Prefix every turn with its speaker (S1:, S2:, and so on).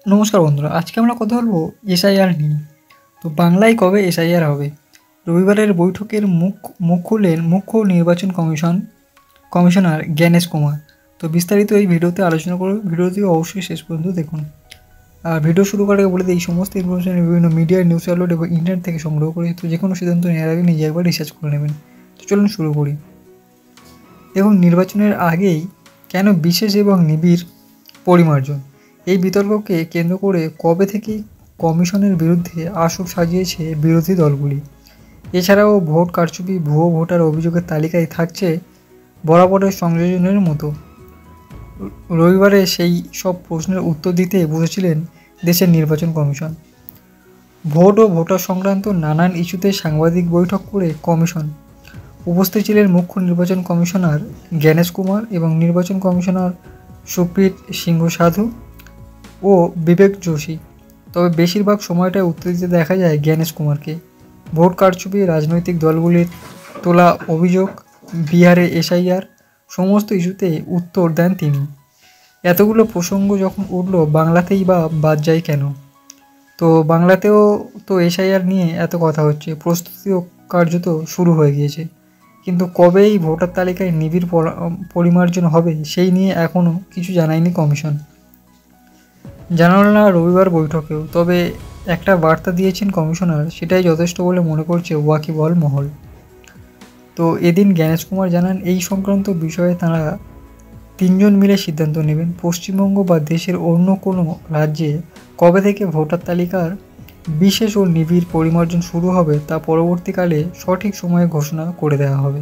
S1: নমস্কার বন্ধুরা, আজকে আমরা কথা বলবো এসআইআর নিয়ে। তো বাংলায় কবে এসআইআর হবে? রবিবারের বৈঠকের মুখ খুললেন মুখ্য নির্বাচন কমিশনার জ্ঞানেশ কুমার। তো বিস্তারিত এই ভিডিওতে আলোচনা করব। ভিডিওটি অবশ্যই শেষ পর্যন্ত দেখুন। আর ভিডিও শুরু করার আগে বলে দিই, এই সমস্ত ইনফরমেশন বিভিন্ন মিডিয়া, নিউজ আউটলেট এবং ইন্টারনেট থেকে সংগ্রহ করে, তো যে কোনো সিদ্ধান্ত নেওয়ার আগে নিজে একবার রিসার্চ করে নেবেন। তো চলুন শুরু করি। এবং নির্বাচনের আগেই কেন বিশেষ এবং নিবিড় পরিমার্জন? এই বিতর্ককে কেন্দ্র করে কবে থেকেই কমিশনের বিরুদ্ধে আসর সাজিয়েছে বিরোধী দলগুলি। এছাড়াও ভোট কারচুপি, ভুয়ো ভোটার অভিযোগের তালিকায় থাকছে বরাবরের সংযোজনের মতো। রবিবারে সেই সব প্রশ্নের উত্তর দিতে বসেছিলেন দেশের নির্বাচন কমিশন। ভোট ও ভোটার সংক্রান্ত নানান ইস্যুতে সাংবাদিক বৈঠক করে কমিশন। উপস্থিত ছিলেন মুখ্য নির্বাচন কমিশনার জ্ঞানেশ কুমার এবং নির্বাচন কমিশনার সুপ্রীত সিংহ সাধু ও বিবেক যোশী। তবে বেশিরভাগ সময়টায় উত্তর দিতে দেখা যায় জ্ঞানেশ কুমারকে। ভোট কারচুপি, রাজনৈতিক দলগুলির তোলা অভিযোগ, বিহারে এসআইআর সমস্ত ইস্যুতে উত্তর দেন তিনি। এতগুলো প্রসঙ্গ যখন উঠল, বাংলাতেই বা বাদ যায় কেন? তো বাংলাতেও তো এসআইআর নিয়ে এত কথা হচ্ছে, প্রস্তুতিও কার্যত শুরু হয়ে গিয়েছে, কিন্তু কবে এই ভোটার তালিকায় নিবিড় পরিমার্জন হবে সেই নিয়ে এখনও কিছু জানায়নি কমিশন। জানাল না রবিবার বৈঠকেও। তবে একটা বার্তা দিয়েছেন কমিশনার, সেটাই যথেষ্ট বলে মনে করছে ওয়াকিবহাল মহল। তো এদিন জ্ঞানেশ কুমার জানান, এই সংক্রান্ত বিষয়ে তাঁরা তিনজন মিলে সিদ্ধান্ত নেবেন। পশ্চিমবঙ্গ বা দেশের অন্য কোনো রাজ্যে কবে থেকে ভোটার তালিকার বিশেষ ও নিবিড় পরিমার্জন শুরু হবে তা পরবর্তীকালে সঠিক সময়ে ঘোষণা করে দেওয়া হবে।